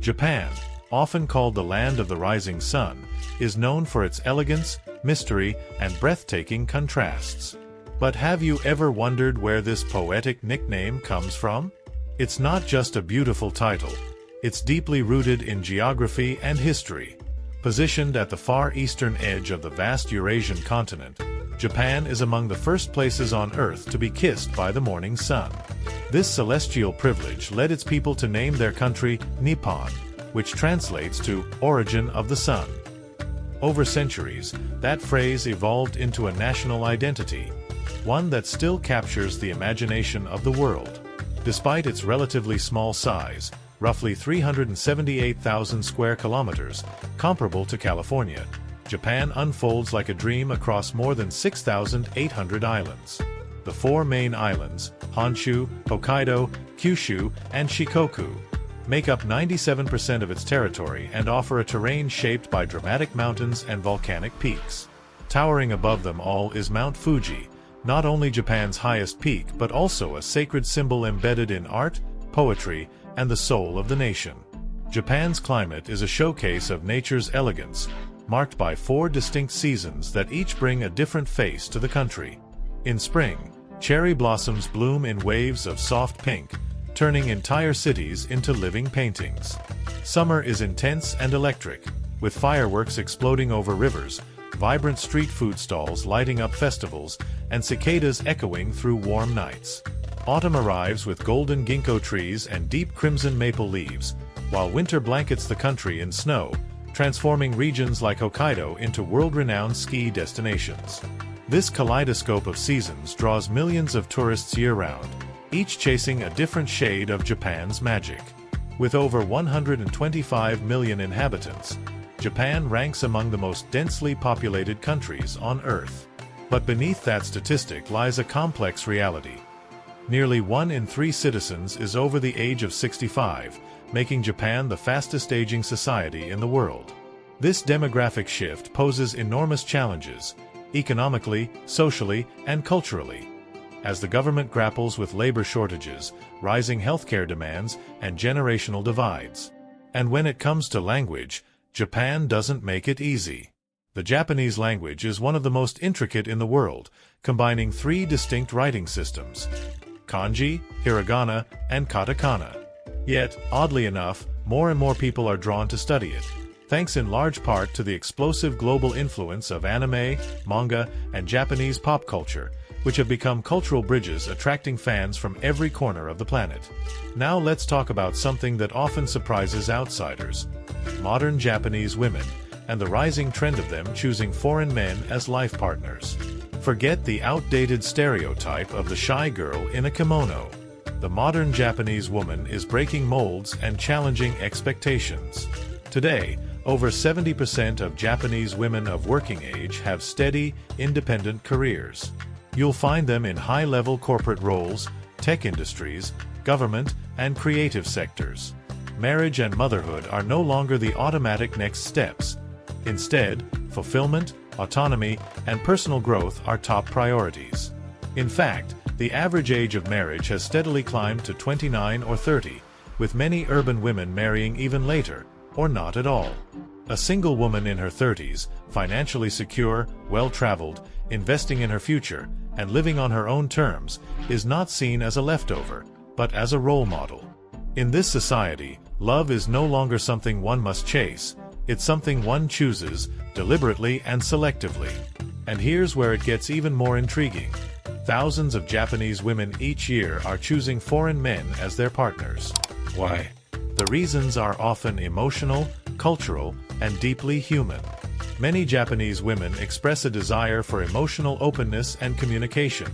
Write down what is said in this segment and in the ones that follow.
Japan, often called the land of the rising sun, is known for its elegance, mystery, and breathtaking contrasts. But have you ever wondered where this poetic nickname comes from? It's not just a beautiful title. It's deeply rooted in geography and history. Positioned at the far eastern edge of the vast Eurasian continent, Japan is among the first places on Earth to be kissed by the morning sun. This celestial privilege led its people to name their country Nippon, which translates to origin of the sun. Over centuries, that phrase evolved into a national identity, one that still captures the imagination of the world. Despite its relatively small size, roughly 378,000 square kilometers, comparable to California, Japan unfolds like a dream across more than 6,800 islands. The four main islands, Honshu, Hokkaido, Kyushu, and Shikoku, make up 97% of its territory and offer a terrain shaped by dramatic mountains and volcanic peaks. Towering above them all is Mount Fuji, not only Japan's highest peak but also a sacred symbol embedded in art, poetry, and the soul of the nation. Japan's climate is a showcase of nature's elegance, marked by four distinct seasons that each bring a different face to the country. In spring, cherry blossoms bloom in waves of soft pink, turning entire cities into living paintings. Summer is intense and electric, with fireworks exploding over rivers, vibrant street food stalls lighting up festivals, and cicadas echoing through warm nights. Autumn arrives with golden ginkgo trees and deep crimson maple leaves, while winter blankets the country in snow, transforming regions like Hokkaido into world-renowned ski destinations. This kaleidoscope of seasons draws millions of tourists year-round, each chasing a different shade of Japan's magic. With over 125 million inhabitants, Japan ranks among the most densely populated countries on Earth. But beneath that statistic lies a complex reality. Nearly 1 in 3 citizens is over the age of 65, making Japan the fastest-aging society in the world. This demographic shift poses enormous challenges, economically, socially, and culturally, as the government grapples with labor shortages, rising healthcare demands, and generational divides. And when it comes to language, Japan doesn't make it easy. The Japanese language is one of the most intricate in the world, combining 3 distinct writing systems: kanji, hiragana, and katakana. Yet, oddly enough, more and more people are drawn to study it, thanks in large part to the explosive global influence of anime, manga, and Japanese pop culture, which have become cultural bridges attracting fans from every corner of the planet. Now let's talk about something that often surprises outsiders: modern Japanese women, and the rising trend of them choosing foreign men as life partners. Forget the outdated stereotype of the shy girl in a kimono. The modern Japanese woman is breaking molds and challenging expectations. Today, over 70% of Japanese women of working age have steady, independent careers. You'll find them in high-level corporate roles, tech industries, government, and creative sectors. Marriage and motherhood are no longer the automatic next steps. Instead, fulfillment, autonomy, and personal growth are top priorities. In fact, the average age of marriage has steadily climbed to 29 or 30, with many urban women marrying even later, or not at all. A single woman in her 30s, financially secure, well-traveled, investing in her future, and living on her own terms, is not seen as a leftover, but as a role model. In this society, love is no longer something one must chase. It's something one chooses, deliberately and selectively. And here's where it gets even more intriguing. Thousands of Japanese women each year are choosing foreign men as their partners. Why? The reasons are often emotional, cultural, and deeply human. Many Japanese women express a desire for emotional openness and communication,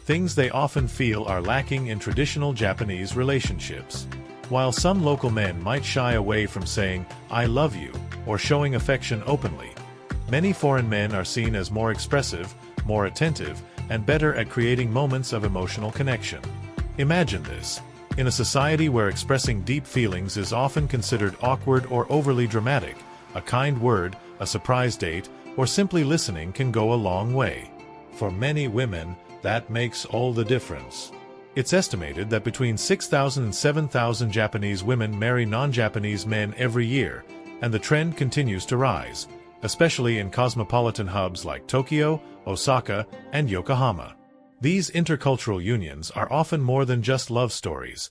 things they often feel are lacking in traditional Japanese relationships. While some local men might shy away from saying, "I love you," or showing affection openly, many foreign men are seen as more expressive, more attentive, and better at creating moments of emotional connection. Imagine this. In a society where expressing deep feelings is often considered awkward or overly dramatic, a kind word, a surprise date, or simply listening can go a long way. For many women, that makes all the difference. It's estimated that between 6,000 and 7,000 Japanese women marry non-Japanese men every year, and the trend continues to rise, especially in cosmopolitan hubs like Tokyo, Osaka, and Yokohama. These intercultural unions are often more than just love stories.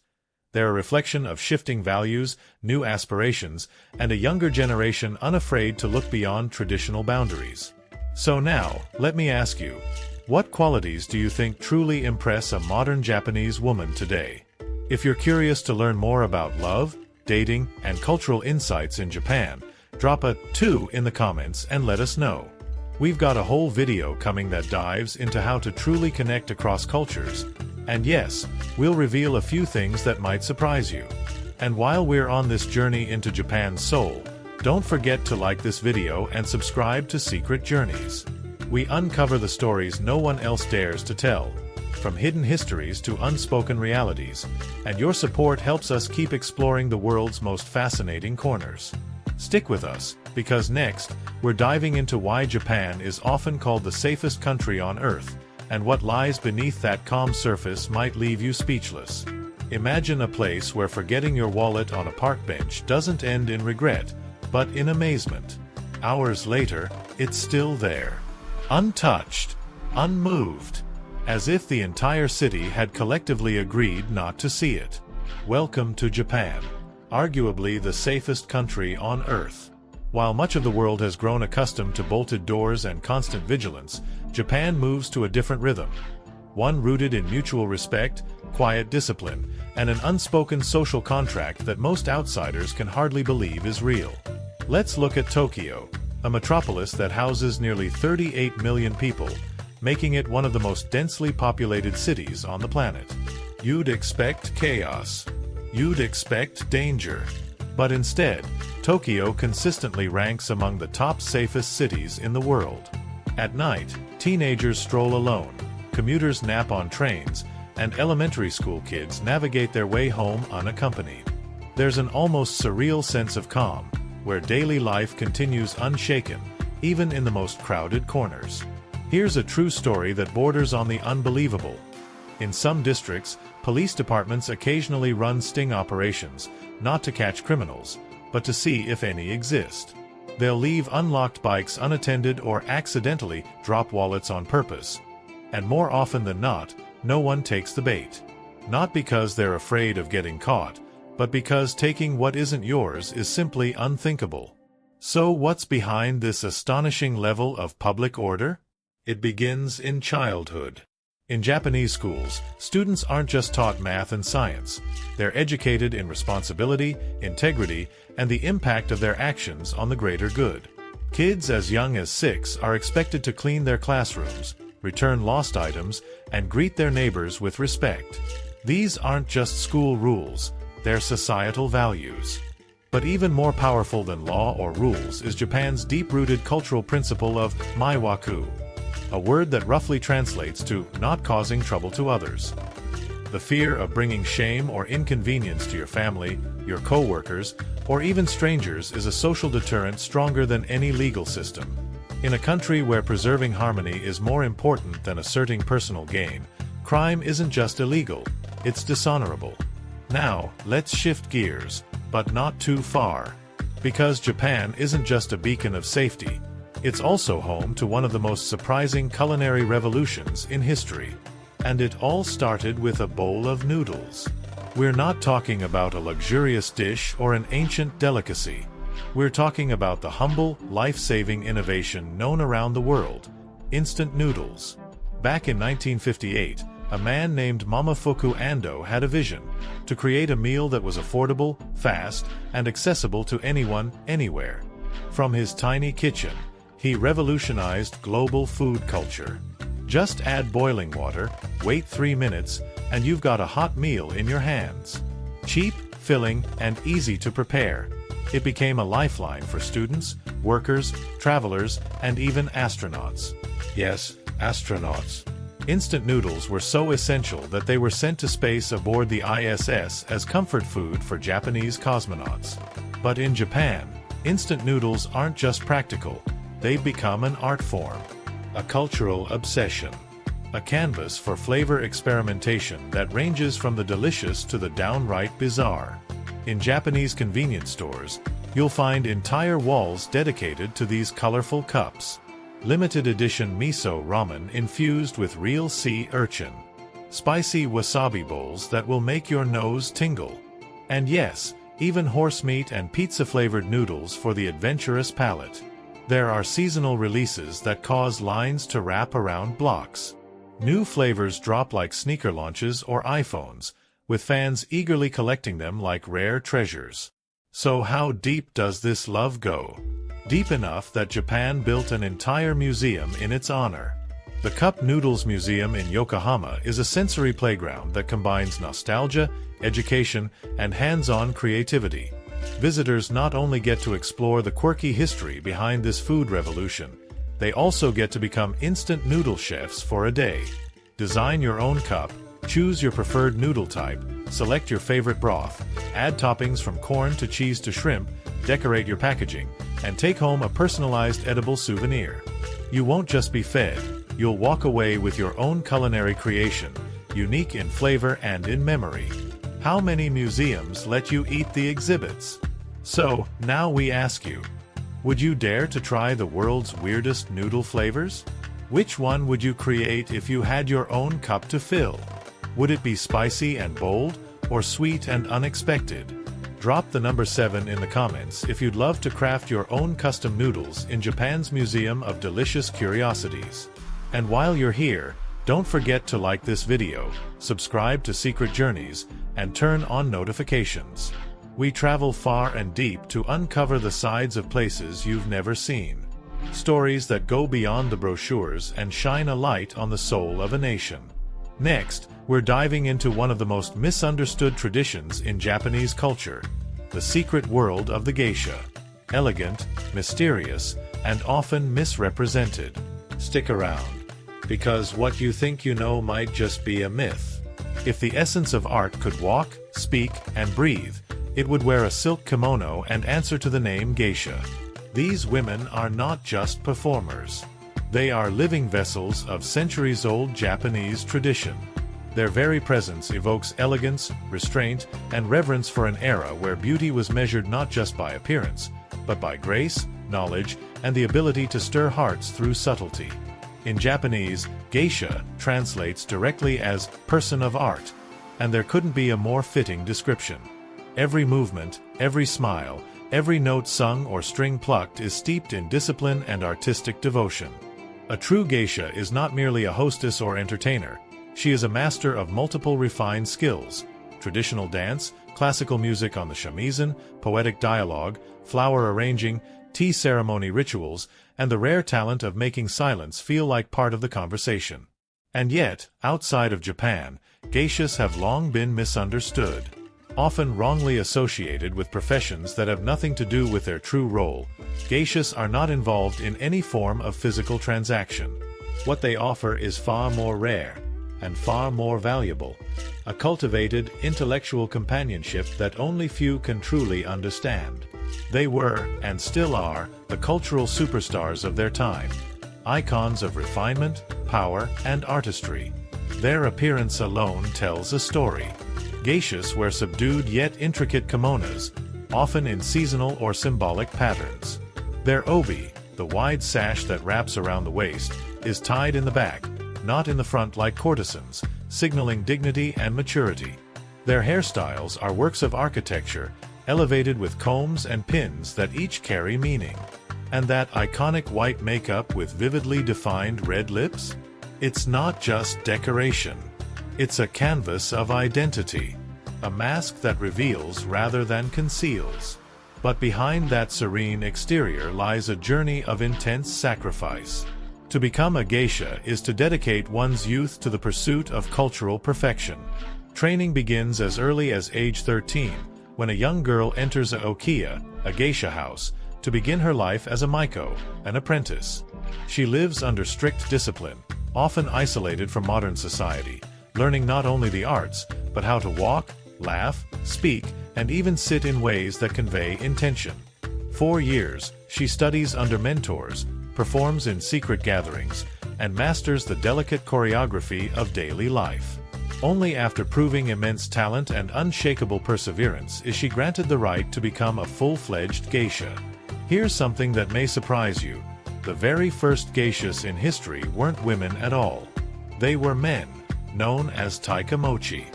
They're a reflection of shifting values, new aspirations, and a younger generation unafraid to look beyond traditional boundaries. So now, let me ask you, what qualities do you think truly impress a modern Japanese woman today? If you're curious to learn more about love, dating, and cultural insights in Japan, drop a 2 in the comments and let us know. We've got a whole video coming that dives into how to truly connect across cultures. And yes, we'll reveal a few things that might surprise you. And while we're on this journey into Japan's soul, don't forget to like this video and subscribe to Secret Journeys. We uncover the stories no one else dares to tell, from hidden histories to unspoken realities, and your support helps us keep exploring the world's most fascinating corners. Stick with us, because next, we're diving into why Japan is often called the safest country on Earth, and what lies beneath that calm surface might leave you speechless. Imagine a place where forgetting your wallet on a park bench doesn't end in regret, but in amazement. Hours later, it's still there. Untouched, unmoved, as if the entire city had collectively agreed not to see it. Welcome to Japan, arguably the safest country on Earth. While much of the world has grown accustomed to bolted doors and constant vigilance, Japan moves to a different rhythm. One rooted in mutual respect, quiet discipline, and an unspoken social contract that most outsiders can hardly believe is real. Let's look at Tokyo, a metropolis that houses nearly 38 million people, making it one of the most densely populated cities on the planet. You'd expect chaos. You'd expect danger. But instead, Tokyo consistently ranks among the top safest cities in the world. At night, teenagers stroll alone, commuters nap on trains, and elementary school kids navigate their way home unaccompanied. There's an almost surreal sense of calm, where daily life continues unshaken, even in the most crowded corners. Here's a true story that borders on the unbelievable. In some districts, police departments occasionally run sting operations, not to catch criminals, but to see if any exist. They'll leave unlocked bikes unattended or accidentally drop wallets on purpose. And more often than not, no one takes the bait. Not because they're afraid of getting caught, but because taking what isn't yours is simply unthinkable. So what's behind this astonishing level of public order? It begins in childhood. In Japanese schools, students aren't just taught math and science. They're educated in responsibility, integrity, and the impact of their actions on the greater good. Kids as young as 6 are expected to clean their classrooms, return lost items, and greet their neighbors with respect. These aren't just school rules, they're societal values. But even more powerful than law or rules is Japan's deep-rooted cultural principle of maiwaku, a word that roughly translates to not causing trouble to others. The fear of bringing shame or inconvenience to your family, your co-workers, or even strangers is a social deterrent stronger than any legal system. In a country where preserving harmony is more important than asserting personal gain, crime isn't just illegal, it's dishonorable. Now, let's shift gears, but not too far. Because Japan isn't just a beacon of safety, it's also home to one of the most surprising culinary revolutions in history. And it all started with a bowl of noodles. We're not talking about a luxurious dish or an ancient delicacy. We're talking about the humble, life-saving innovation known around the world, instant noodles. Back in 1958, a man named Momofuku Ando had a vision to create a meal that was affordable, fast, and accessible to anyone, anywhere. From his tiny kitchen, he revolutionized global food culture. Just add boiling water, wait 3 minutes, and you've got a hot meal in your hands. Cheap, filling, and easy to prepare. It became a lifeline for students, workers, travelers, and even astronauts. Yes, astronauts. Instant noodles were so essential that they were sent to space aboard the ISS as comfort food for Japanese cosmonauts. But in Japan, instant noodles aren't just practical, they've become an art form, a cultural obsession. a canvas for flavor experimentation that ranges from the delicious to the downright bizarre. In Japanese convenience stores, you'll find entire walls dedicated to these colorful cups. Limited edition miso ramen infused with real sea urchin. Spicy wasabi bowls that will make your nose tingle. And yes, even horse meat and pizza-flavored noodles for the adventurous palate. There are seasonal releases that cause lines to wrap around blocks. New flavors drop like sneaker launches or iPhones, with fans eagerly collecting them like rare treasures. So how deep does this love go? Deep enough that Japan built an entire museum in its honor. The Cup Noodles Museum in Yokohama is a sensory playground that combines nostalgia, education, and hands-on creativity. Visitors not only get to explore the quirky history behind this food revolution, they also get to become instant noodle chefs for a day. Design your own cup, choose your preferred noodle type, select your favorite broth, add toppings from corn to cheese to shrimp, decorate your packaging, and take home a personalized edible souvenir. You won't just be fed, you'll walk away with your own culinary creation, unique in flavor and in memory. How many museums let you eat the exhibits? So, now we ask you, would you dare to try the world's weirdest noodle flavors? Which one would you create if you had your own cup to fill? Would it be spicy and bold, or sweet and unexpected? Drop the number 7 in the comments if you'd love to craft your own custom noodles in Japan's Museum of Delicious Curiosities. And while you're here, don't forget to like this video, subscribe to Secret Journeys, and turn on notifications. We travel far and deep to uncover the sides of places you've never seen. Stories that go beyond the brochures and shine a light on the soul of a nation. Next, we're diving into one of the most misunderstood traditions in Japanese culture, the secret world of the geisha. Elegant, mysterious, and often misrepresented. Stick around, because what you think you know might just be a myth. If the essence of art could walk, speak, and breathe, it would wear a silk kimono and answer to the name geisha. These women are not just performers. They are living vessels of centuries-old Japanese tradition. Their very presence evokes elegance, restraint, and reverence for an era where beauty was measured not just by appearance, but by grace, knowledge, and the ability to stir hearts through subtlety. In Japanese, geisha translates directly as person of art, and there couldn't be a more fitting description. Every movement, every smile, every note sung or string plucked is steeped in discipline and artistic devotion. A true geisha is not merely a hostess or entertainer. She is a master of multiple refined skills: traditional dance, classical music on the shamisen, poetic dialogue, flower arranging, tea ceremony rituals, and the rare talent of making silence feel like part of the conversation. And yet, outside of Japan, geishas have long been misunderstood. Often wrongly associated with professions that have nothing to do with their true role, geishas are not involved in any form of physical transaction. What they offer is far more rare, and far more valuable, a cultivated, intellectual companionship that only few can truly understand. They were, and still are, the cultural superstars of their time, icons of refinement, power, and artistry. Their appearance alone tells a story. Geishas wear subdued yet intricate kimonos, often in seasonal or symbolic patterns. Their obi, the wide sash that wraps around the waist, is tied in the back, not in the front like courtesans, signaling dignity and maturity. Their hairstyles are works of architecture, elevated with combs and pins that each carry meaning. And that iconic white makeup with vividly defined red lips? It's not just decoration. It's a canvas of identity, a mask that reveals rather than conceals. But behind that serene exterior lies a journey of intense sacrifice. To become a geisha is to dedicate one's youth to the pursuit of cultural perfection. Training begins as early as age 13, when a young girl enters a okiya, a geisha house, to begin her life as a maiko, an apprentice. She lives under strict discipline, often isolated from modern society, learning not only the arts, but how to walk, laugh, speak, and even sit in ways that convey intention. 4 years, she studies under mentors, performs in secret gatherings, and masters the delicate choreography of daily life. Only after proving immense talent and unshakable perseverance is she granted the right to become a full-fledged geisha. Here's something that may surprise you. The very first geishas in history weren't women at all. They were men, known as taikamochi.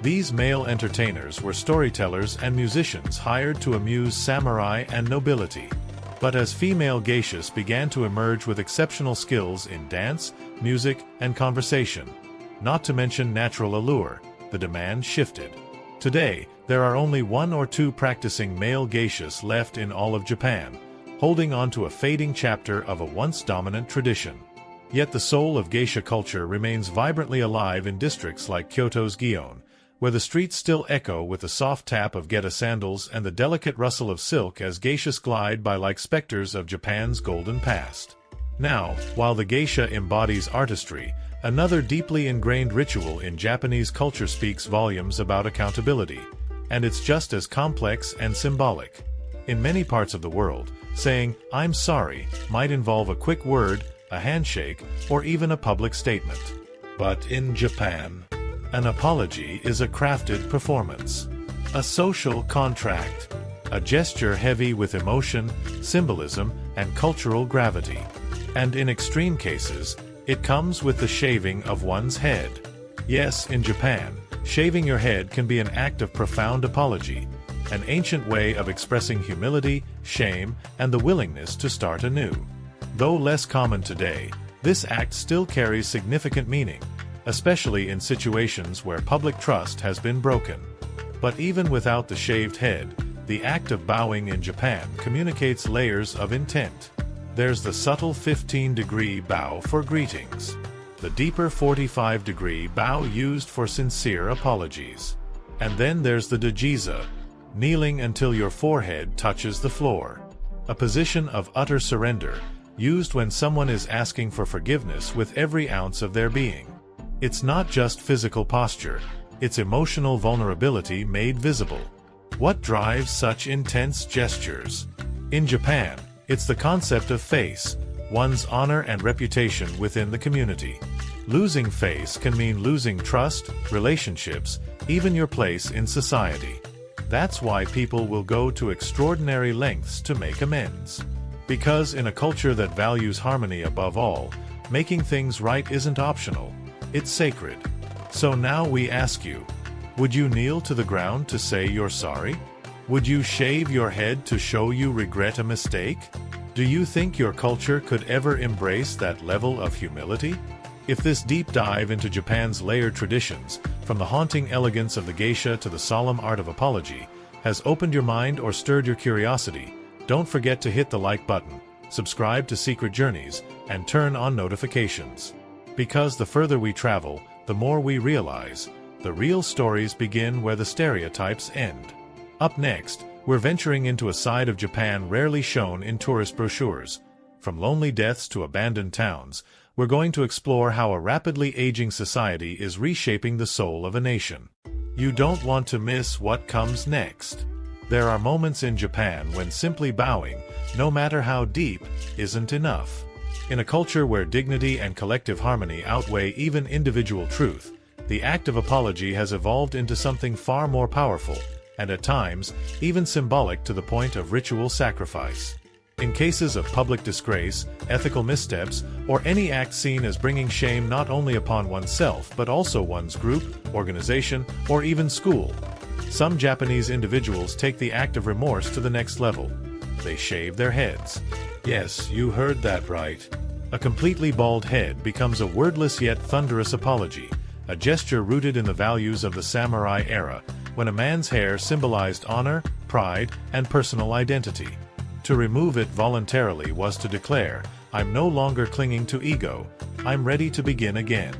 These male entertainers were storytellers and musicians hired to amuse samurai and nobility. But as female geishas began to emerge with exceptional skills in dance, music, and conversation, not to mention natural allure, the demand shifted. Today, there are only 1 or 2 practicing male geishas left in all of Japan, holding on to a fading chapter of a once dominant tradition. Yet the soul of geisha culture remains vibrantly alive in districts like Kyoto's Gion, where the streets still echo with the soft tap of geta sandals and the delicate rustle of silk as geishas glide by like specters of Japan's golden past. Now, while the geisha embodies artistry, another deeply ingrained ritual in Japanese culture speaks volumes about accountability, and it's just as complex and symbolic. In many parts of the world, saying, "I'm sorry," might involve a quick word, a handshake, or even a public statement. But in Japan, an apology is a crafted performance, a social contract, a gesture heavy with emotion, symbolism, and cultural gravity. And in extreme cases, it comes with the shaving of one's head. Yes, in Japan, shaving your head can be an act of profound apology, an ancient way of expressing humility, shame, and the willingness to start anew. Though less common today, this act still carries significant meaning, especially in situations where public trust has been broken. But even without the shaved head, the act of bowing in Japan communicates layers of intent. There's the subtle 15-degree bow for greetings, the deeper 45-degree bow used for sincere apologies. And then there's the dajiza, kneeling until your forehead touches the floor, a position of utter surrender, used when someone is asking for forgiveness with every ounce of their being. It's not just physical posture, it's emotional vulnerability made visible. What drives such intense gestures? In Japan, it's the concept of face, one's honor and reputation within the community. Losing face can mean losing trust, relationships, even your place in society. That's why people will go to extraordinary lengths to make amends. Because in a culture that values harmony above all, making things right isn't optional, it's sacred. So now we ask you, would you kneel to the ground to say you're sorry? Would you shave your head to show you regret a mistake? Do you think your culture could ever embrace that level of humility? If this deep dive into Japan's layered traditions, from the haunting elegance of the geisha to the solemn art of apology, has opened your mind or stirred your curiosity, don't forget to hit the like button, subscribe to Secret Journeys, and turn on notifications. Because the further we travel, the more we realize, the real stories begin where the stereotypes end. Up next, we're venturing into a side of Japan rarely shown in tourist brochures. From lonely deaths to abandoned towns, we're going to explore how a rapidly aging society is reshaping the soul of a nation. You don't want to miss what comes next. There are moments in Japan when simply bowing, no matter how deep, isn't enough. In a culture where dignity and collective harmony outweigh even individual truth, the act of apology has evolved into something far more powerful, and at times, even symbolic to the point of ritual sacrifice. In cases of public disgrace, ethical missteps, or any act seen as bringing shame not only upon oneself but also one's group, organization, or even school, some Japanese individuals take the act of remorse to the next level. They shave their heads. Yes, you heard that right. A completely bald head becomes a wordless yet thunderous apology, a gesture rooted in the values of the samurai era, when a man's hair symbolized honor, pride, and personal identity. To remove it voluntarily was to declare, "I'm no longer clinging to ego, I'm ready to begin again."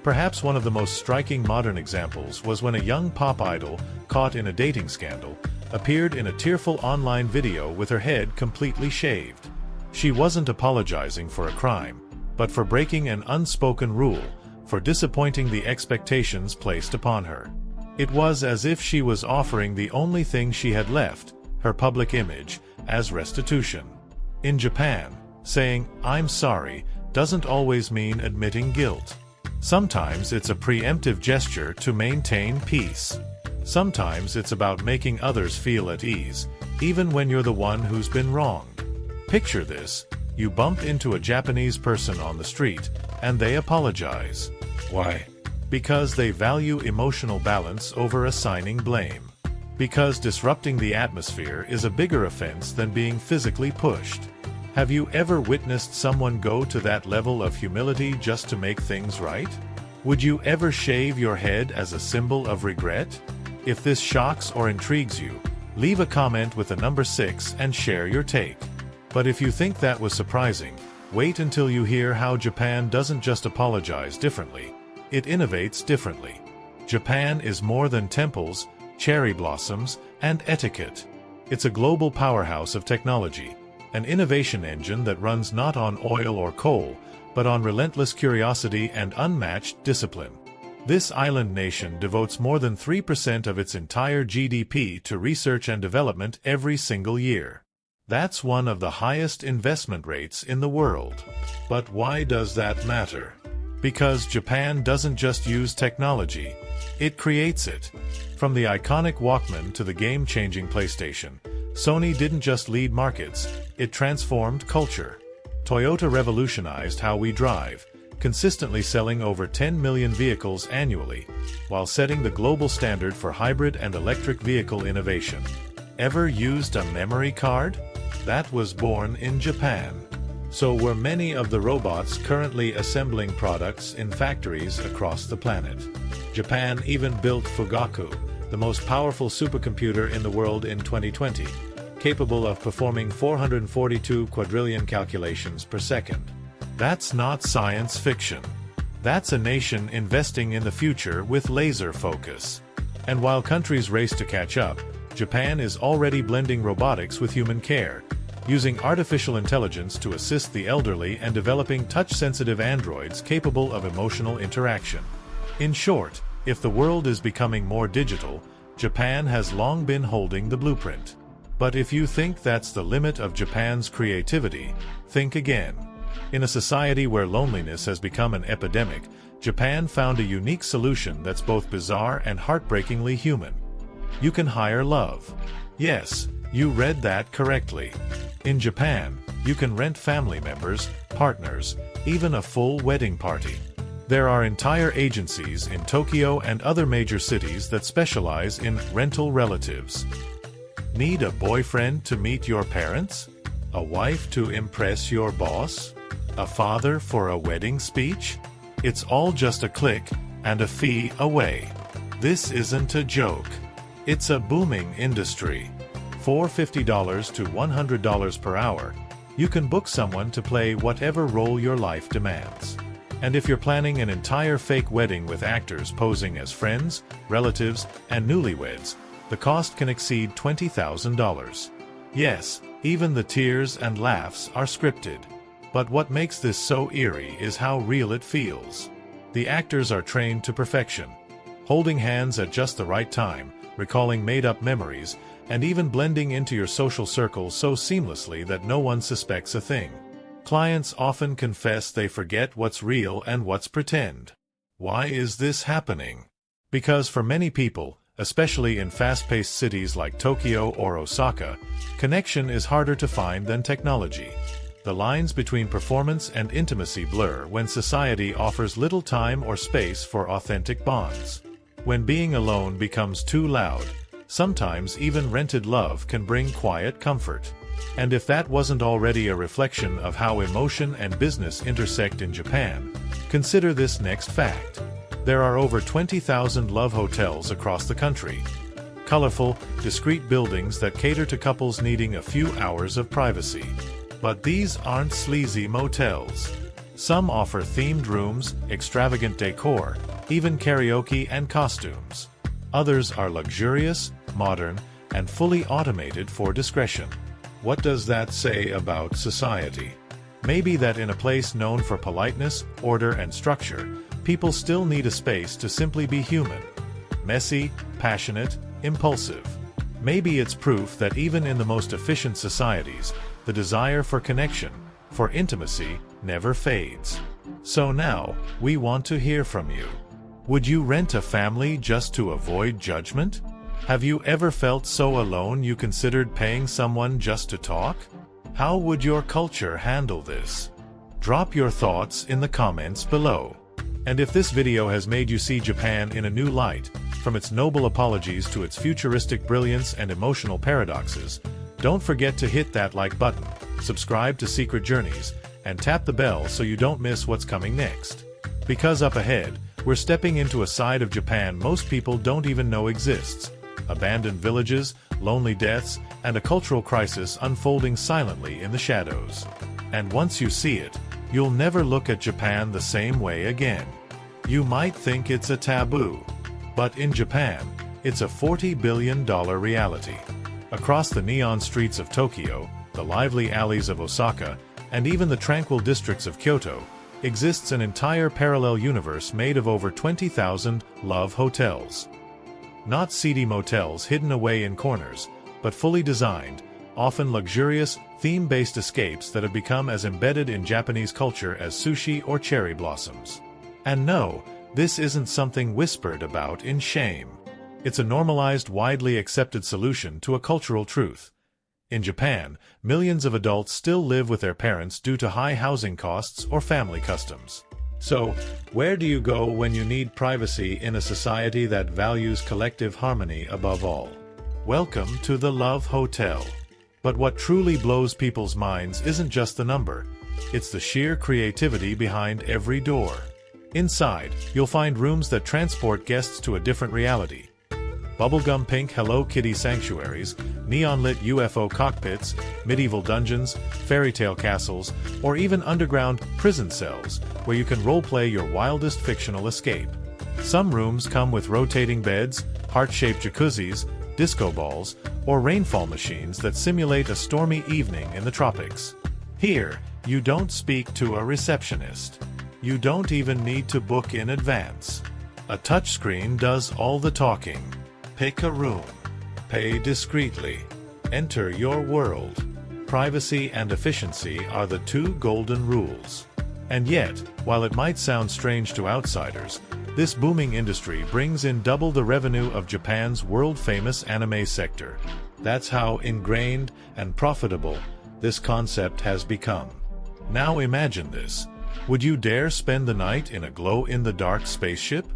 Perhaps one of the most striking modern examples was when a young pop idol, caught in a dating scandal, appeared in a tearful online video with her head completely shaved. She wasn't apologizing for a crime, but for breaking an unspoken rule, for disappointing the expectations placed upon her. It was as if she was offering the only thing she had left, her public image, as restitution. In Japan, saying, "I'm sorry," doesn't always mean admitting guilt. Sometimes it's a preemptive gesture to maintain peace. Sometimes it's about making others feel at ease, even when you're the one who's been wronged. Picture this: you bump into a Japanese person on the street, and they apologize. Why? Because they value emotional balance over assigning blame. Because disrupting the atmosphere is a bigger offense than being physically pushed. Have you ever witnessed someone go to that level of humility just to make things right? Would you ever shave your head as a symbol of regret? If this shocks or intrigues you, leave a comment with the number 6 and share your take. But if you think that was surprising, wait until you hear how Japan doesn't just apologize differently, it innovates differently. Japan is more than temples, cherry blossoms, and etiquette. It's a global powerhouse of technology, an innovation engine that runs not on oil or coal, but on relentless curiosity and unmatched discipline. This island nation devotes more than 3% of its entire GDP to research and development every single year. That's one of the highest investment rates in the world. But why does that matter? Because Japan doesn't just use technology, it creates it. From the iconic Walkman to the game-changing PlayStation, Sony didn't just lead markets, it transformed culture. Toyota revolutionized how we drive, consistently selling over 10 million vehicles annually, while setting the global standard for hybrid and electric vehicle innovation. Ever used a memory card? That was born in Japan. So were many of the robots currently assembling products in factories across the planet. Japan even built Fugaku, the most powerful supercomputer in the world in 2020, capable of performing 442 quadrillion calculations per second. That's not science fiction. That's a nation investing in the future with laser focus. And while countries race to catch up, Japan is already blending robotics with human care, using artificial intelligence to assist the elderly and developing touch-sensitive androids capable of emotional interaction. In short, if the world is becoming more digital, Japan has long been holding the blueprint. But if you think that's the limit of Japan's creativity, think again. In a society where loneliness has become an epidemic, Japan found a unique solution that's both bizarre and heartbreakingly human. You can hire love. Yes, you read that correctly. In Japan, you can rent family members, partners, even a full wedding party. There are entire agencies in Tokyo and other major cities that specialize in rental relatives. Need a boyfriend to meet your parents? A wife to impress your boss? A father for a wedding speech? It's all just a click and a fee away. This isn't a joke. It's a booming industry. For $50 to $100 per hour, you can book someone to play whatever role your life demands. And if you're planning an entire fake wedding with actors posing as friends, relatives, and newlyweds, the cost can exceed $20,000. Yes, even the tears and laughs are scripted. But what makes this so eerie is how real it feels. The actors are trained to perfection, holding hands at just the right time, recalling made-up memories, and even blending into your social circle so seamlessly that no one suspects a thing. Clients often confess they forget what's real and what's pretend. Why is this happening? Because for many people, especially in fast-paced cities like Tokyo or Osaka, connection is harder to find than technology. The lines between performance and intimacy blur when society offers little time or space for authentic bonds. When being alone becomes too loud, sometimes even rented love can bring quiet comfort. And if that wasn't already a reflection of how emotion and business intersect in Japan, consider this next fact. There are over 20,000 love hotels across the country. Colorful, discreet buildings that cater to couples needing a few hours of privacy. But these aren't sleazy motels. Some offer themed rooms, extravagant decor, even karaoke and costumes. Others are luxurious, modern, and fully automated for discretion. What does that say about society? Maybe that in a place known for politeness, order, and structure, people still need a space to simply be human. Messy, passionate, impulsive. Maybe it's proof that even in the most efficient societies, the desire for connection, for intimacy, never fades. So now, we want to hear from you. Would you rent a family just to avoid judgment? Have you ever felt so alone you considered paying someone just to talk? How would your culture handle this? Drop your thoughts in the comments below. And if this video has made you see Japan in a new light, from its noble apologies to its futuristic brilliance and emotional paradoxes, don't forget to hit that like button, subscribe to Secret Journeys, and tap the bell so you don't miss what's coming next. Because up ahead, we're stepping into a side of Japan most people don't even know exists. Abandoned villages, lonely deaths, and a cultural crisis unfolding silently in the shadows. And once you see it, you'll never look at Japan the same way again. You might think it's a taboo, but in Japan, it's a $40 billion reality. Across the neon streets of Tokyo, the lively alleys of Osaka, and even the tranquil districts of Kyoto, exists an entire parallel universe made of over 20,000 love hotels. Not seedy motels hidden away in corners, but fully designed, often luxurious, theme-based escapes that have become as embedded in Japanese culture as sushi or cherry blossoms. And no, this isn't something whispered about in shame. It's a normalized, widely accepted solution to a cultural truth. In Japan, millions of adults still live with their parents due to high housing costs or family customs. So, where do you go when you need privacy in a society that values collective harmony above all? Welcome to the Love Hotel. But what truly blows people's minds isn't just the number, it's the sheer creativity behind every door. Inside, you'll find rooms that transport guests to a different reality. Bubblegum pink Hello Kitty sanctuaries, neon-lit UFO cockpits, medieval dungeons, fairy tale castles, or even underground prison cells where you can roleplay your wildest fictional escape. Some rooms come with rotating beds, heart-shaped jacuzzis, disco balls, or rainfall machines that simulate a stormy evening in the tropics. Here, you don't speak to a receptionist. You don't even need to book in advance. A touchscreen does all the talking. Pick a room. Pay discreetly. Enter your world. Privacy and efficiency are the two golden rules. And yet, while it might sound strange to outsiders, this booming industry brings in double the revenue of Japan's world-famous anime sector. That's how ingrained and profitable this concept has become. Now imagine this. Would you dare spend the night in a glow-in-the-dark spaceship?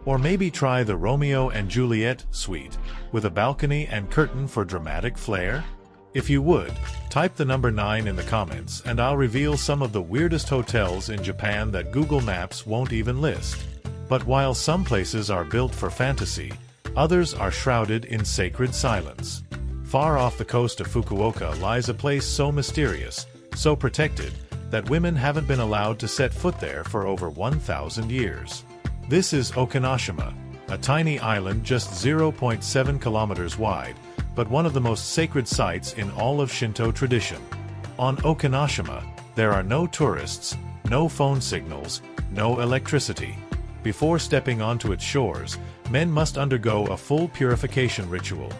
Or maybe try the Romeo and Juliet suite, with a balcony and curtain for dramatic flair? If you would, type the number 9 in the comments and I'll reveal some of the weirdest hotels in Japan that Google Maps won't even list. But while some places are built for fantasy, others are shrouded in sacred silence. Far off the coast of Fukuoka lies a place so mysterious, so protected, that women haven't been allowed to set foot there for over 1,000 years. This is Okinoshima, a tiny island just 0.7 kilometers wide, but one of the most sacred sites in all of Shinto tradition. On Okinoshima, there are no tourists, no phone signals, no electricity. Before stepping onto its shores, men must undergo a full purification ritual.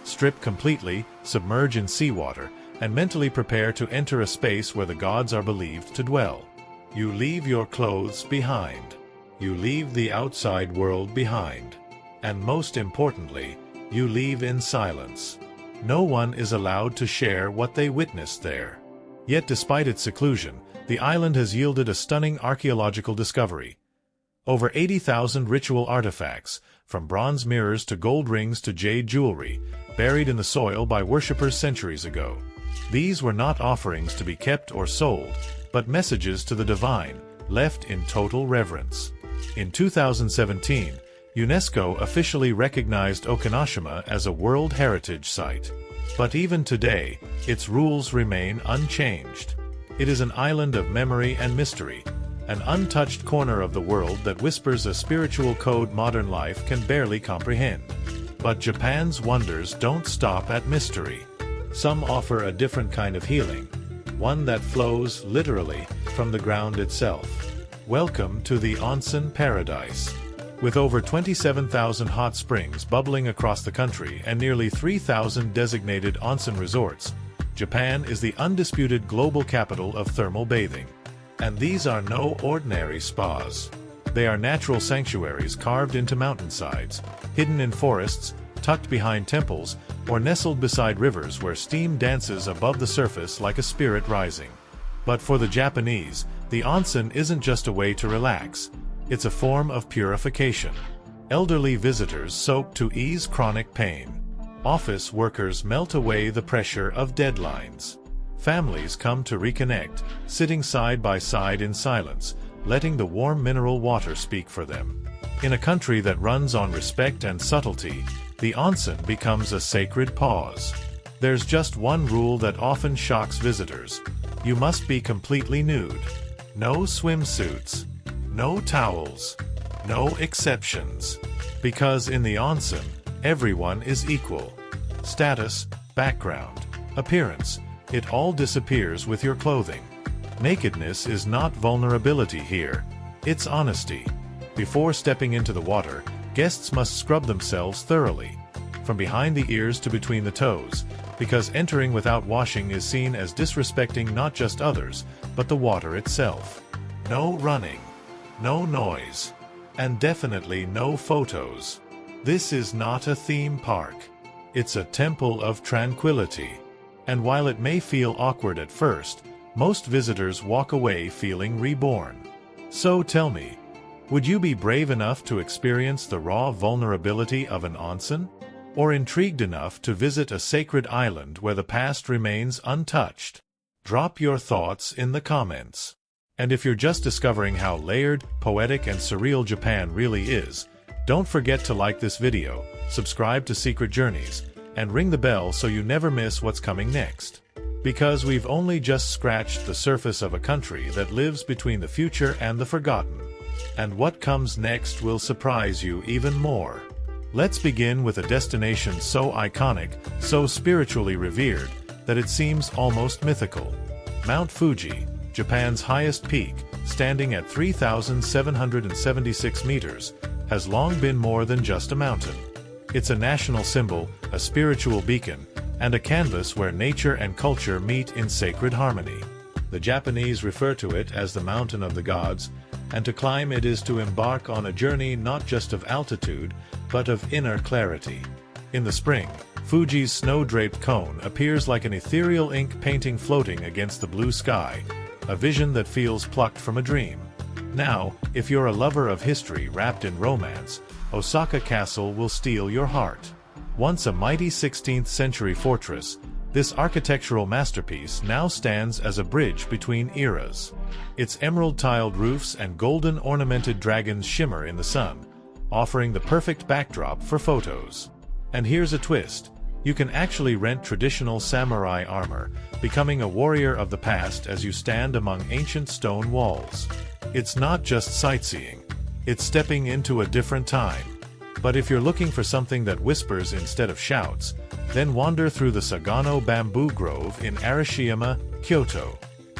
Strip completely, submerge in seawater, and mentally prepare to enter a space where the gods are believed to dwell. You leave your clothes behind. You leave the outside world behind. And most importantly, you leave in silence. No one is allowed to share what they witnessed there. Yet despite its seclusion, the island has yielded a stunning archaeological discovery. Over 80,000 ritual artifacts, from bronze mirrors to gold rings to jade jewelry, buried in the soil by worshippers centuries ago. These were not offerings to be kept or sold, but messages to the divine, left in total reverence. In 2017, UNESCO officially recognized Okinoshima as a World Heritage Site. But even today, its rules remain unchanged. It is an island of memory and mystery, an untouched corner of the world that whispers a spiritual code modern life can barely comprehend. But Japan's wonders don't stop at mystery. Some offer a different kind of healing, one that flows, literally, from the ground itself. Welcome to the onsen paradise. With over 27,000 hot springs bubbling across the country and nearly 3,000 designated onsen resorts, Japan is the undisputed global capital of thermal bathing. And these are no ordinary spas. They are natural sanctuaries carved into mountainsides, hidden in forests, tucked behind temples, or nestled beside rivers where steam dances above the surface like a spirit rising. But for the Japanese, the onsen isn't just a way to relax. It's a form of purification. Elderly visitors soak to ease chronic pain. Office workers melt away the pressure of deadlines. Families come to reconnect, sitting side by side in silence, letting the warm mineral water speak for them. In a country that runs on respect and subtlety, the onsen becomes a sacred pause. There's just one rule that often shocks visitors. You must be completely nude. No swimsuits. No towels. No exceptions. Because in the onsen, everyone is equal. Status, background, appearance, it all disappears with your clothing. Nakedness is not vulnerability here. It's honesty. Before stepping into the water, guests must scrub themselves thoroughly, from behind the ears to between the toes, because entering without washing is seen as disrespecting not just others, but the water itself. No running. No noise. And definitely no photos. This is not a theme park. It's a temple of tranquility. And while it may feel awkward at first, most visitors walk away feeling reborn. So tell me, would you be brave enough to experience the raw vulnerability of an onsen? Or intrigued enough to visit a sacred island where the past remains untouched? Drop your thoughts in the comments. And if you're just discovering how layered, poetic, and surreal Japan really is, don't forget to like this video, subscribe to Secret Journeys, and ring the bell so you never miss what's coming next. Because we've only just scratched the surface of a country that lives between the future and the forgotten. And what comes next will surprise you even more. Let's begin with a destination so iconic, so spiritually revered, that it seems almost mythical. Mount Fuji, Japan's highest peak, standing at 3,776 meters, has long been more than just a mountain. It's a national symbol, a spiritual beacon, and a canvas where nature and culture meet in sacred harmony. The Japanese refer to it as the Mountain of the Gods, and to climb it is to embark on a journey not just of altitude, but of inner clarity. In the spring, Fuji's snow-draped cone appears like an ethereal ink painting floating against the blue sky, a vision that feels plucked from a dream. Now, if you're a lover of history wrapped in romance, Osaka Castle will steal your heart. Once a mighty 16th-century fortress, this architectural masterpiece now stands as a bridge between eras. Its emerald-tiled roofs and golden-ornamented dragons shimmer in the sun, offering the perfect backdrop for photos. And here's a twist. You can actually rent traditional samurai armor, becoming a warrior of the past as you stand among ancient stone walls. It's not just sightseeing. It's stepping into a different time. But if you're looking for something that whispers instead of shouts, then wander through the Sagano Bamboo Grove in Arashiyama, Kyoto.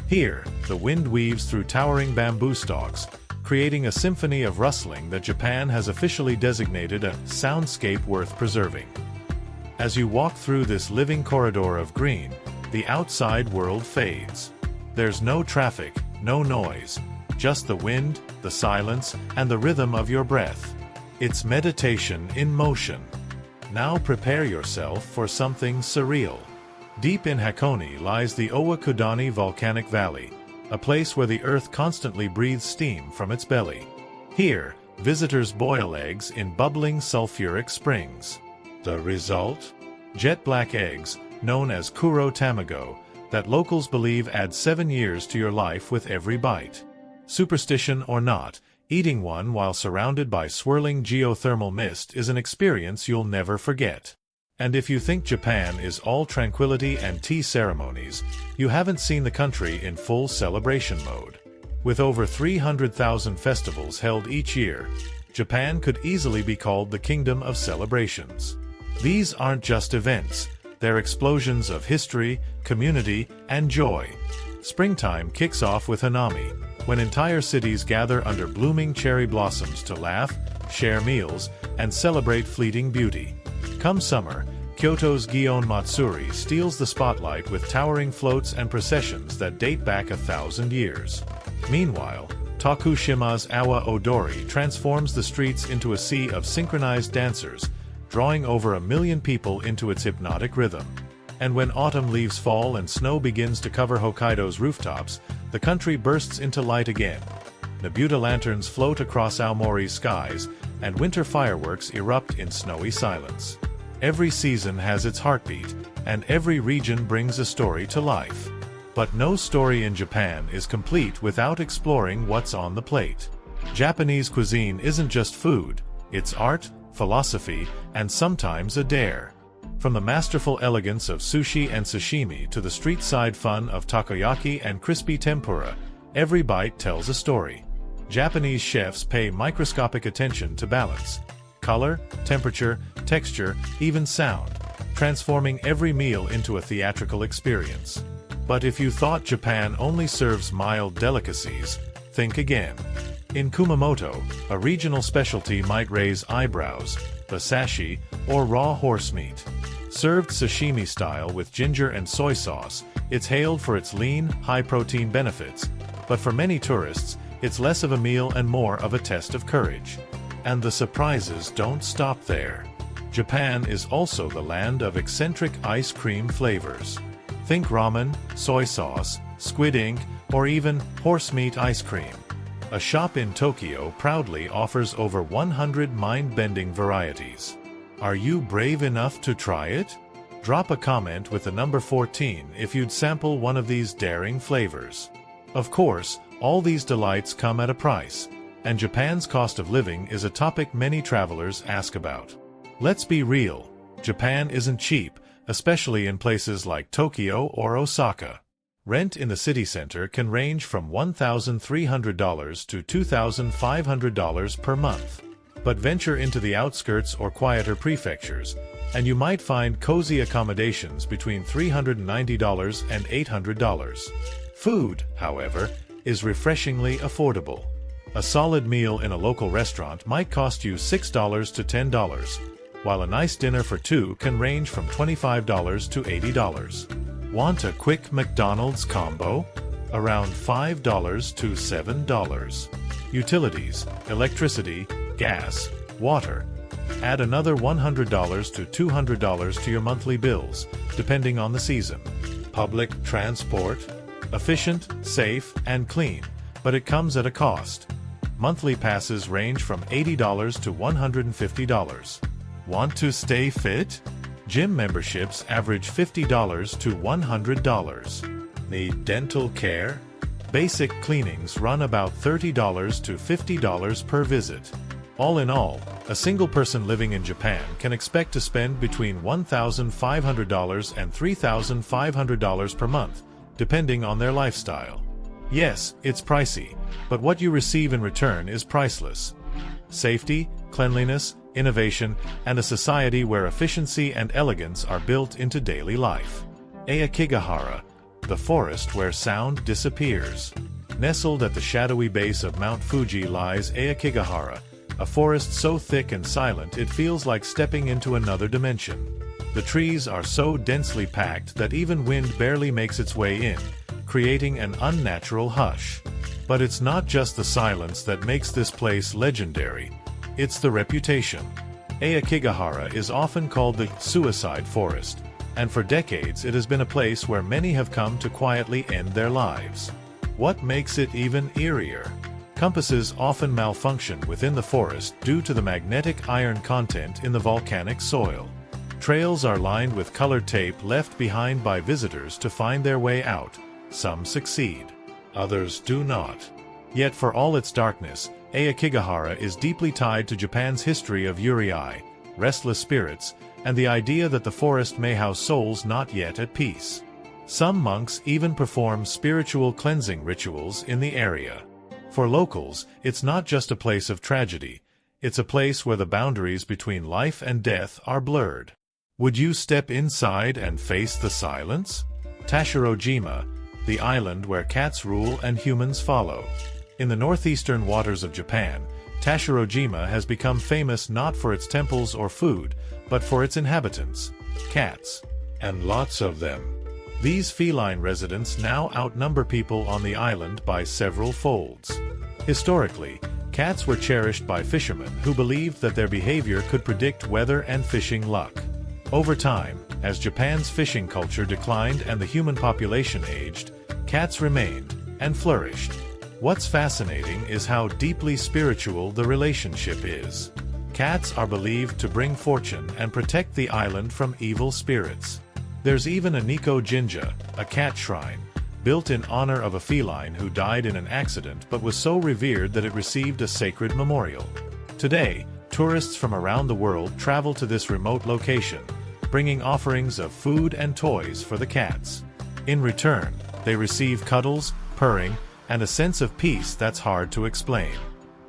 Here, the wind weaves through towering bamboo stalks, creating a symphony of rustling that Japan has officially designated a soundscape worth preserving. As you walk through this living corridor of green, the outside world fades. There's no traffic, no noise, just the wind, the silence, and the rhythm of your breath. It's meditation in motion. Now prepare yourself for something surreal. Deep in Hakone lies the Owakudani Volcanic Valley, a place where the earth constantly breathes steam from its belly. Here, visitors boil eggs in bubbling sulfuric springs. The result? Jet black eggs, known as kuro tamago, that locals believe add 7 years to your life with every bite. Superstition or not, eating one while surrounded by swirling geothermal mist is an experience you'll never forget. And if you think Japan is all tranquility and tea ceremonies, you haven't seen the country in full celebration mode. With over 300,000 festivals held each year, Japan could easily be called the Kingdom of Celebrations. These aren't just events, they're explosions of history, community, and joy. Springtime kicks off with Hanami, when entire cities gather under blooming cherry blossoms to laugh, share meals, and celebrate fleeting beauty. Come summer, Kyoto's Gion Matsuri steals the spotlight with towering floats and processions that date back 1,000 years. Meanwhile, Tokushima's Awa Odori transforms the streets into a sea of synchronized dancers, drawing over 1 million people into its hypnotic rhythm. And when autumn leaves fall and snow begins to cover Hokkaido's rooftops, the country bursts into light again. Nebuta lanterns float across Aomori's skies, and winter fireworks erupt in snowy silence. Every season has its heartbeat, and every region brings a story to life. But no story in Japan is complete without exploring what's on the plate. Japanese cuisine isn't just food, it's art, philosophy, and sometimes a dare. From the masterful elegance of sushi and sashimi to the street-side fun of takoyaki and crispy tempura, every bite tells a story. Japanese chefs pay microscopic attention to balance, color, temperature, texture, even sound, transforming every meal into a theatrical experience. But if you thought Japan only serves mild delicacies, think again. In Kumamoto, a regional specialty might raise eyebrows, the sashi, or raw horse meat. Served sashimi style with ginger and soy sauce, it's hailed for its lean, high-protein benefits, but for many tourists, it's less of a meal and more of a test of courage. And the surprises don't stop there. Japan is also the land of eccentric ice cream flavors. Think ramen, soy sauce, squid ink, or even horse meat ice cream. A shop in Tokyo proudly offers over 100 mind-bending varieties. Are you brave enough to try it? Drop a comment with the number 14 if you'd sample one of these daring flavors. Of course, all these delights come at a price, and Japan's cost of living is a topic many travelers ask about. Let's be real, Japan isn't cheap, especially in places like Tokyo or Osaka. Rent in the city center can range from $1,300 to $2,500 per month. But venture into the outskirts or quieter prefectures, and you might find cozy accommodations between $390 and $800. Food, however, is refreshingly affordable. A solid meal in a local restaurant might cost you $6 to $10, while a nice dinner for two can range from $25 to $80. Want a quick McDonald's combo? Around $5 to $7. Utilities, electricity, gas, water. Add another $100 to $200 to your monthly bills, depending on the season. Public transport? Efficient, safe, and clean, but it comes at a cost. Monthly passes range from $80 to $150. Want to stay fit? Gym memberships average $50 to $100. Need dental care? Basic cleanings run about $30 to $50 per visit. All in all, a single person living in Japan can expect to spend between $1,500 and $3,500 per month, depending on their lifestyle. Yes, it's pricey, but what you receive in return is priceless. Safety, cleanliness, innovation, and a society where efficiency and elegance are built into daily life. Aokigahara, the forest where sound disappears. Nestled at the shadowy base of Mount Fuji lies Aokigahara, a forest so thick and silent it feels like stepping into another dimension. The trees are so densely packed that even wind barely makes its way in, creating an unnatural hush. But it's not just the silence that makes this place legendary, it's the reputation. Aokigahara is often called the suicide forest, and for decades it has been a place where many have come to quietly end their lives. What makes it even eerier? Compasses often malfunction within the forest due to the magnetic iron content in the volcanic soil. Trails are lined with colored tape left behind by visitors to find their way out. Some succeed, others do not. Yet for all its darkness, Aokigahara is deeply tied to Japan's history of yurei, restless spirits, and the idea that the forest may house souls not yet at peace. Some monks even perform spiritual cleansing rituals in the area. For locals, it's not just a place of tragedy, it's a place where the boundaries between life and death are blurred. Would you step inside and face the silence? Tashirojima, the island where cats rule and humans follow. In the northeastern waters of Japan, Tashirojima has become famous not for its temples or food, but for its inhabitants, cats. And lots of them. These feline residents now outnumber people on the island by several folds. Historically, cats were cherished by fishermen who believed that their behavior could predict weather and fishing luck. Over time, as Japan's fishing culture declined and the human population aged, cats remained and flourished. What's fascinating is how deeply spiritual the relationship is. Cats are believed to bring fortune and protect the island from evil spirits. There's even a Nikko Jinja, a cat shrine, built in honor of a feline who died in an accident but was so revered that it received a sacred memorial. Today, tourists from around the world travel to this remote location, bringing offerings of food and toys for the cats. In return, they receive cuddles, purring, and a sense of peace that's hard to explain.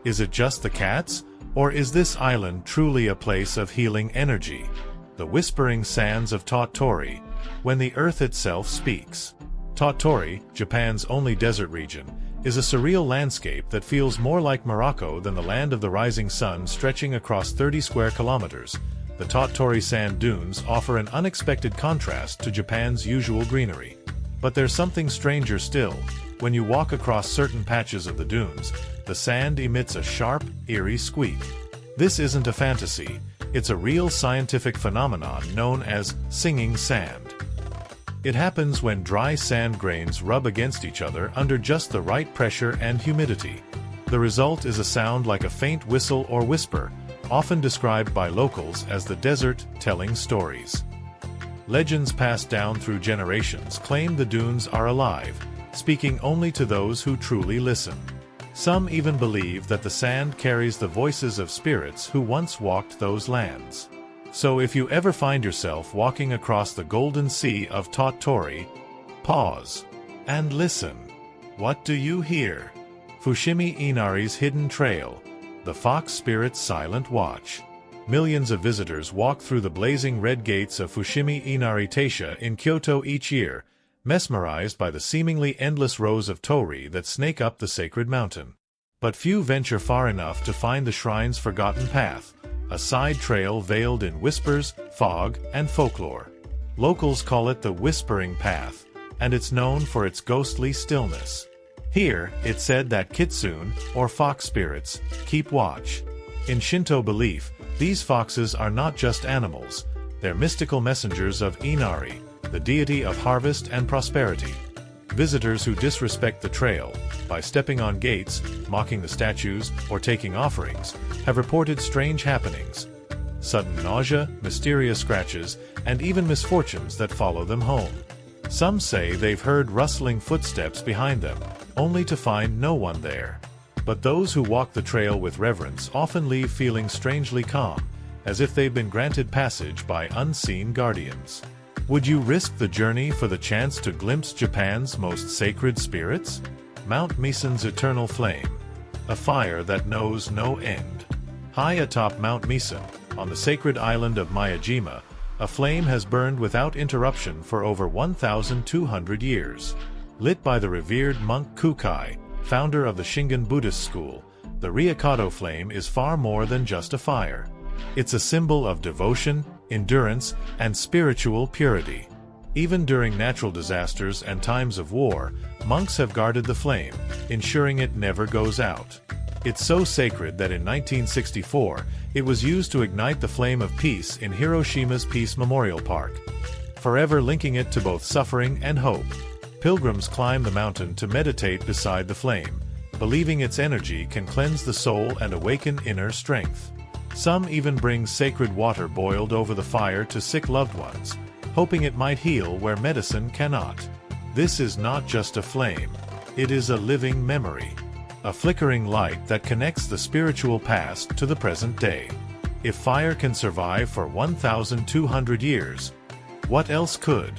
Is it just the cats, or is this island truly a place of healing energy? The whispering sands of Tottori, when the earth itself speaks. Tottori, Japan's only desert region, is a surreal landscape that feels more like Morocco than the land of the rising sun stretching across 30 square kilometers. The Tottori sand dunes offer an unexpected contrast to Japan's usual greenery. But there's something stranger still. When you walk across certain patches of the dunes, the sand emits a sharp, eerie squeak. This isn't a fantasy. It's a real scientific phenomenon known as singing sand. It happens when dry sand grains rub against each other under just the right pressure and humidity. The result is a sound like a faint whistle or whisper, often described by locals as the desert telling stories. Legends passed down through generations claim the dunes are alive, speaking only to those who truly listen. Some even believe that the sand carries the voices of spirits who once walked those lands. So if you ever find yourself walking across the golden sea of Tottori, pause and listen. What do you hear? Fushimi Inari's hidden trail, the fox spirit's silent watch. Millions of visitors walk through the blazing red gates of Fushimi Inari Taisha in Kyoto each year, mesmerized by the seemingly endless rows of torii that snake up the sacred mountain. But few venture far enough to find the shrine's forgotten path, a side trail veiled in whispers, fog, and folklore. Locals call it the Whispering Path, and it's known for its ghostly stillness. Here, it's said that kitsune, or fox spirits, keep watch. In Shinto belief, these foxes are not just animals, they're mystical messengers of Inari, the deity of harvest and prosperity. Visitors who disrespect the trail, by stepping on gates, mocking the statues, or taking offerings, have reported strange happenings. Sudden nausea, mysterious scratches, and even misfortunes that follow them home. Some say they've heard rustling footsteps behind them, only to find no one there. But those who walk the trail with reverence often leave feeling strangely calm, as if they've been granted passage by unseen guardians. Would you risk the journey for the chance to glimpse Japan's most sacred spirits? Mount Misen's eternal flame, a fire that knows no end. High atop Mount Misen, on the sacred island of Miyajima, a flame has burned without interruption for over 1,200 years. Lit by the revered monk Kukai, founder of the Shingon Buddhist school, the Ryukato flame is far more than just a fire. It's a symbol of devotion, endurance, and spiritual purity. Even during natural disasters and times of war, monks have guarded the flame, ensuring it never goes out. It's so sacred that in 1964, it was used to ignite the flame of peace in Hiroshima's Peace Memorial Park, forever linking it to both suffering and hope. Pilgrims climb the mountain to meditate beside the flame, believing its energy can cleanse the soul and awaken inner strength. Some even bring sacred water boiled over the fire to sick loved ones, hoping it might heal where medicine cannot. This is not just a flame, it is a living memory. A flickering light that connects the spiritual past to the present day. If fire can survive for 1,200 years, what else could?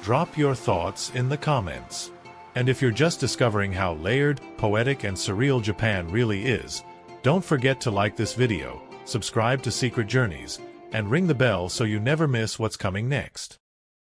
Drop your thoughts in the comments. And if you're just discovering how layered, poetic, and surreal Japan really is, don't forget to like this video, subscribe to Secret Journeys, and ring the bell so you never miss what's coming next.